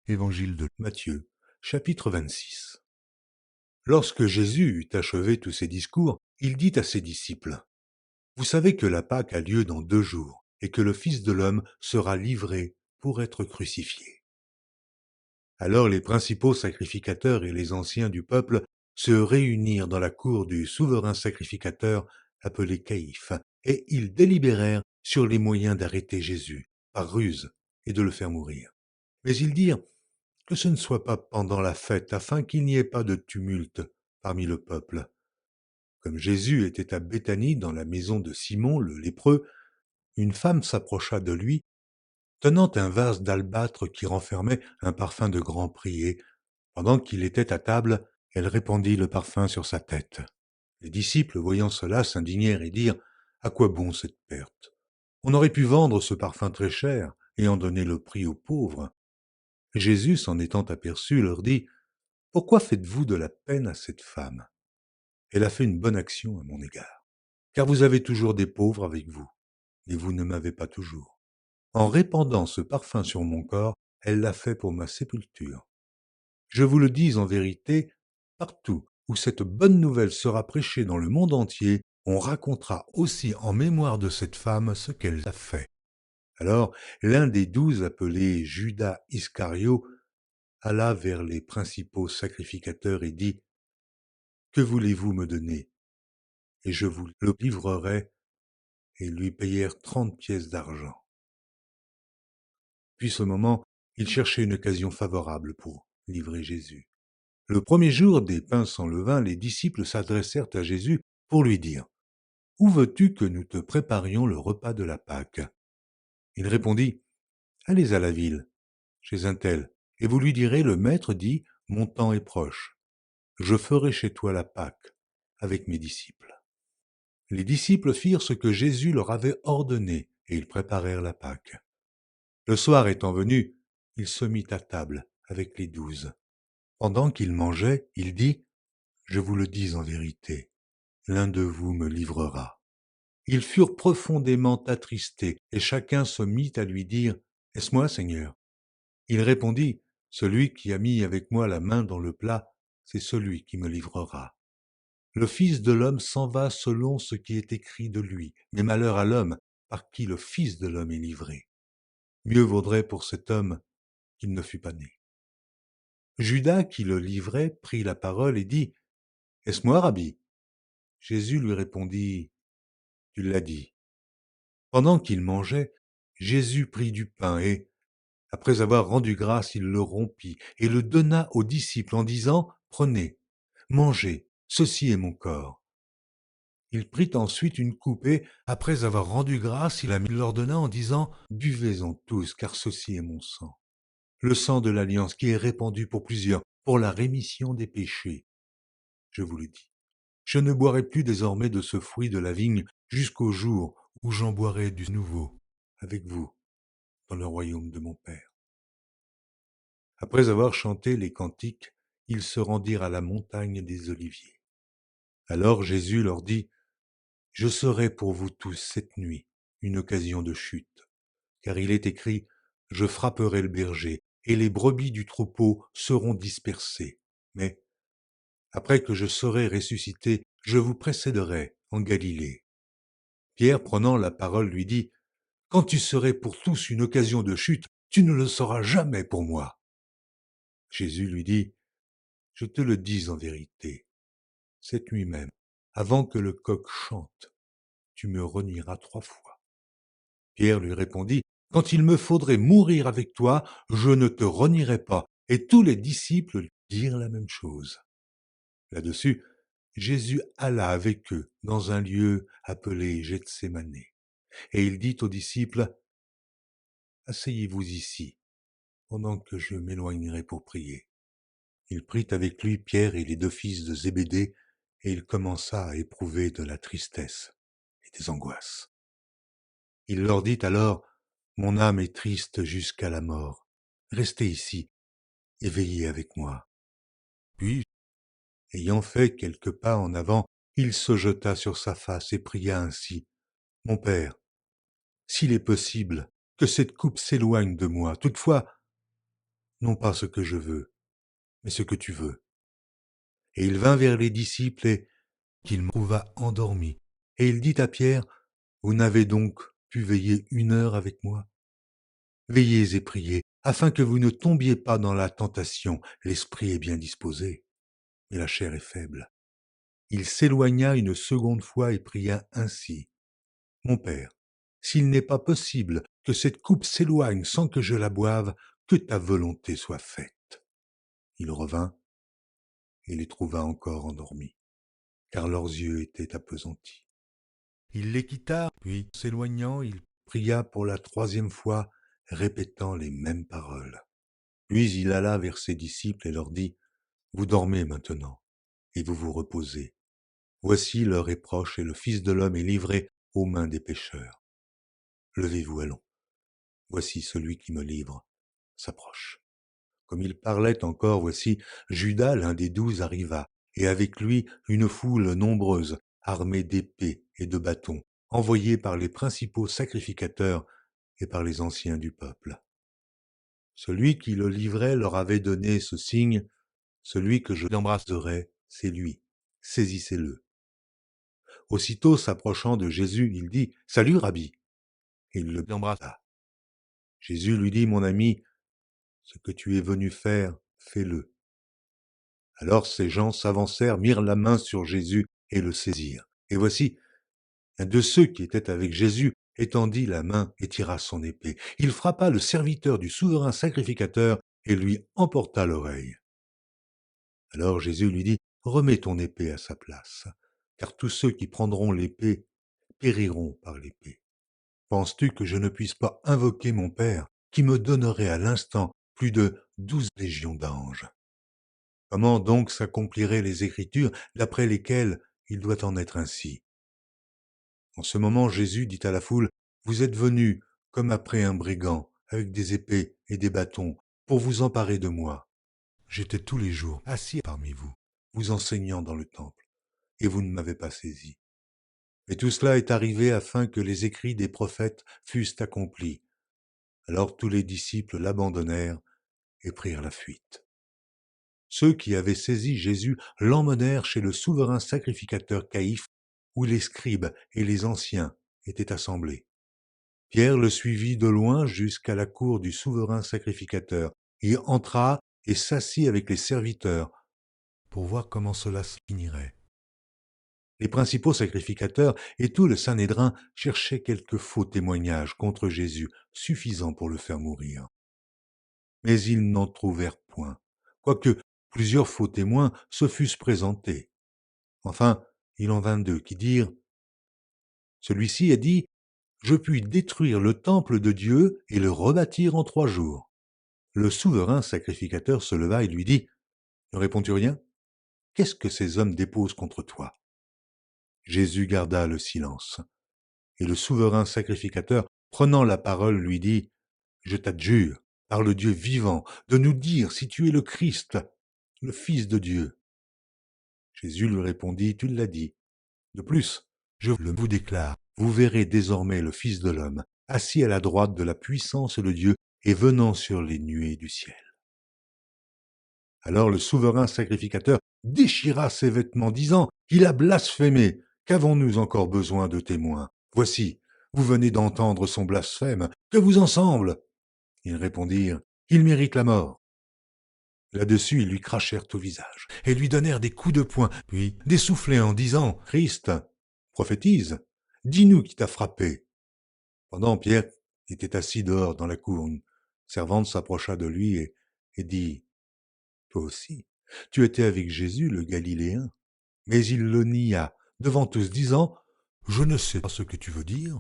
Évangile de Matthieu, chapitre 26. Lorsque Jésus eut achevé tous ses discours, il dit à ses disciples, Vous savez que la Pâque a lieu dans 2 jours, et que le Fils de l'homme sera livré pour être crucifié. Alors les principaux sacrificateurs et les anciens du peuple se réunirent dans la cour du souverain sacrificateur appelé Caïphe, et ils délibérèrent sur les moyens d'arrêter Jésus, par ruse, et de le faire mourir. Mais ils dirent, que ce ne soit pas pendant la fête, afin qu'il n'y ait pas de tumulte parmi le peuple. Comme Jésus était à Béthanie, dans la maison de Simon le lépreux, une femme s'approcha de lui, tenant un vase d'albâtre qui renfermait un parfum de grand prix, et, pendant qu'il était à table, elle répandit le parfum sur sa tête. Les disciples, voyant cela, s'indignèrent et dirent, À quoi bon cette perte? On aurait pu vendre ce parfum très cher et en donner le prix aux pauvres. Jésus, s'en étant aperçu, leur dit, Pourquoi faites-vous de la peine à cette femme? Elle a fait une bonne action à mon égard. Car vous avez toujours des pauvres avec vous, et vous ne m'avez pas toujours. En répandant ce parfum sur mon corps, elle l'a fait pour ma sépulture. Je vous le dis en vérité, partout où cette bonne nouvelle sera prêchée dans le monde entier, on racontera aussi en mémoire de cette femme ce qu'elle a fait. Alors, l'un des 12, appelé Judas Iscario, alla vers les principaux sacrificateurs et dit, Que voulez-vous me donner? Et je vous le livrerai. Et ils lui payèrent 30 pièces d'argent. Puis ce moment, ils cherchaient une occasion favorable pour livrer Jésus. Le premier jour des pains sans levain, les disciples s'adressèrent à Jésus pour lui dire, Où veux-tu que nous te préparions le repas de la Pâque? Il répondit, Allez à la ville, chez un tel, et vous lui direz, le maître dit, Mon temps est proche. Je ferai chez toi la Pâque avec mes disciples. Les disciples firent ce que Jésus leur avait ordonné, et ils préparèrent la Pâque. Le soir étant venu, il se mit à table avec les 12. Pendant qu'il mangeait, il dit, Je vous le dis en vérité, l'un de vous me livrera. Ils furent profondément attristés, et chacun se mit à lui dire, Est-ce moi, Seigneur? Il répondit, Celui qui a mis avec moi la main dans le plat, c'est celui qui me livrera. Le Fils de l'homme s'en va selon ce qui est écrit de lui, mais malheur à l'homme par qui le Fils de l'homme est livré. Mieux vaudrait pour cet homme qu'il ne fût pas né. Judas, qui le livrait, prit la parole et dit, Est-ce moi, Rabbi? Jésus lui répondit, Tu l'as dit. Pendant qu'il mangeait, Jésus prit du pain et, après avoir rendu grâce, il le rompit et le donna aux disciples en disant, Prenez, mangez, ceci est mon corps. Il prit ensuite une coupe et, après avoir rendu grâce, il leur donna en disant, Buvez-en tous, car ceci est mon sang, le sang de l'alliance qui est répandu pour plusieurs, pour la rémission des péchés. Je vous le dis, je ne boirai plus désormais de ce fruit de la vigne jusqu'au jour où j'en boirai du nouveau avec vous dans le royaume de mon Père. Après avoir chanté les cantiques, ils se rendirent à la montagne des Oliviers. Alors Jésus leur dit, Je serai pour vous tous cette nuit une occasion de chute, car il est écrit, Je frapperai le berger, et les brebis du troupeau seront dispersées. Mais, après que je serai ressuscité, je vous précéderai en Galilée. Pierre, prenant la parole, lui dit, Quand tu serais pour tous une occasion de chute, tu ne le seras jamais pour moi. Jésus lui dit, Je te le dis en vérité, cette nuit même, avant que le coq chante, tu me renieras 3 fois. Pierre lui répondit, Quand il me faudrait mourir avec toi, je ne te renierai pas. Et tous les disciples dirent la même chose. Là-dessus, Jésus alla avec eux dans un lieu appelé Gethsémane. Et il dit aux disciples, Asseyez-vous ici, pendant que je m'éloignerai pour prier. Il prit avec lui Pierre et les 2 fils de Zébédée, et il commença à éprouver de la tristesse et des angoisses. Il leur dit alors, Mon âme est triste jusqu'à la mort. Restez ici et veillez avec moi. Puis, ayant fait quelques pas en avant, il se jeta sur sa face et pria ainsi, Mon Père, s'il est possible, que cette coupe s'éloigne de moi. Toutefois, non pas ce que je veux, mais ce que tu veux. Et il vint vers les disciples et qu'il trouva endormis. Et il dit à Pierre, vous n'avez donc pu veiller 1 heure avec moi? Veillez et priez, afin que vous ne tombiez pas dans la tentation. L'esprit est bien disposé, mais la chair est faible. Il s'éloigna une seconde fois et pria ainsi. Mon Père, s'il n'est pas possible que cette coupe s'éloigne sans que je la boive, que ta volonté soit faite. Il revint et les trouva encore endormis, car leurs yeux étaient appesantis. Il les quitta, puis, s'éloignant, il pria pour la 3e fois, répétant les mêmes paroles. Puis il alla vers ses disciples et leur dit, vous dormez maintenant, et vous vous reposez. Voici l'heure est proche et le Fils de l'homme est livré aux mains des pécheurs. Levez-vous, allons. Voici celui qui me livre s'approche. Comme il parlait encore, voici Judas, l'un des 12, arriva, et avec lui une foule nombreuse, armée d'épées et de bâtons, envoyée par les principaux sacrificateurs et par les anciens du peuple. Celui qui le livrait leur avait donné ce signe, celui que je l'embrasserai, c'est lui, saisissez-le. Aussitôt s'approchant de Jésus, il dit, salut, Rabbi, et il l'embrassa. Jésus lui dit, mon ami, ce que tu es venu faire, fais-le. Alors ces gens s'avancèrent, mirent la main sur Jésus et le saisirent. Et voici, un de ceux qui étaient avec Jésus étendit la main et tira son épée. Il frappa le serviteur du souverain sacrificateur et lui emporta l'oreille. Alors Jésus lui dit, remets ton épée à sa place, car tous ceux qui prendront l'épée périront par l'épée. Penses-tu que je ne puisse pas invoquer mon Père, qui me donnerait à l'instant plus de 12 légions d'anges? Comment donc s'accompliraient les Écritures d'après lesquelles il doit en être ainsi? En ce moment, Jésus dit à la foule, vous êtes venus comme après un brigand, avec des épées et des bâtons, pour vous emparer de moi. J'étais tous les jours assis parmi vous, vous enseignant dans le temple, et vous ne m'avez pas saisi. Mais tout cela est arrivé afin que les écrits des prophètes fussent accomplis. Alors tous les disciples l'abandonnèrent et prirent la fuite. Ceux qui avaient saisi Jésus l'emmenèrent chez le souverain sacrificateur Caïphe, où les scribes et les anciens étaient assemblés. Pierre le suivit de loin jusqu'à la cour du souverain sacrificateur. Il entra et s'assit avec les serviteurs pour voir comment cela se finirait. Les principaux sacrificateurs et tout le Sanhédrin cherchaient quelques faux témoignages contre Jésus, suffisants pour le faire mourir. Mais ils n'en trouvèrent point, quoique plusieurs faux témoins se fussent présentés. Enfin, il en vint 2 qui dirent « Celui-ci a dit, je puis détruire le temple de Dieu et le rebâtir en 3 jours. » Le souverain sacrificateur se leva et lui dit « Ne réponds-tu rien? Qu'est-ce que ces hommes déposent contre toi ?» Jésus garda le silence. Et le souverain sacrificateur, prenant la parole, lui dit « Je t'adjure, par le Dieu vivant, de nous dire si tu es le Christ, le Fils de Dieu. » Jésus lui répondit « Tu l'as dit. De plus, je le vous déclare, vous verrez désormais le Fils de l'homme, assis à la droite de la puissance de Dieu et venant sur les nuées du ciel. » Alors le souverain sacrificateur déchira ses vêtements, disant « Il a blasphémé, qu'avons-nous encore besoin de témoins? Voici, vous venez d'entendre son blasphème, que vous en semble ?» Ils répondirent « Il mérite la mort. » Là-dessus, ils lui crachèrent au visage et lui donnèrent des coups de poing, puis des soufflets en disant « Christ, prophétise, dis-nous qui t'a frappé. » Pendant Pierre était assis dehors dans la cour, une servante s'approcha de lui et dit « Toi aussi, tu étais avec Jésus le Galiléen. » Mais il le nia devant tous, disant « Je ne sais pas ce que tu veux dire. »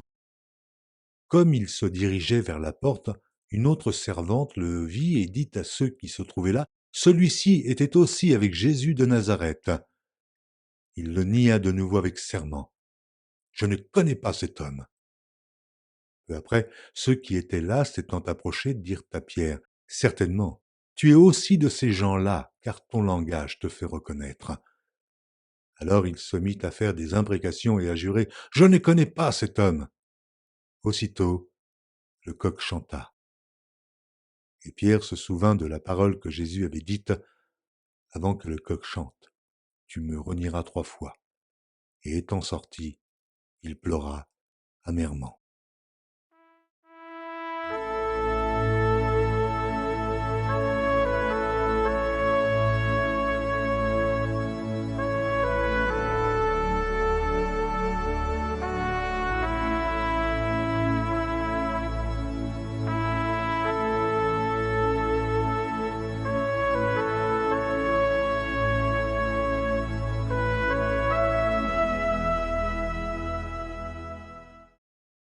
Comme il se dirigeait vers la porte, une autre servante le vit et dit à ceux qui se trouvaient là, « Celui-ci était aussi avec Jésus de Nazareth. » Il le nia de nouveau avec serment. « Je ne connais pas cet homme. » Peu après, ceux qui étaient là, s'étant approchés, dirent à Pierre, « Certainement, tu es aussi de ces gens-là, car ton langage te fait reconnaître. » Alors il se mit à faire des imprécations et à jurer, « Je ne connais pas cet homme. » Aussitôt, le coq chanta. Et Pierre se souvint de la parole que Jésus avait dite avant que le coq chante. Tu me renieras 3 fois. Et étant sorti, il pleura amèrement.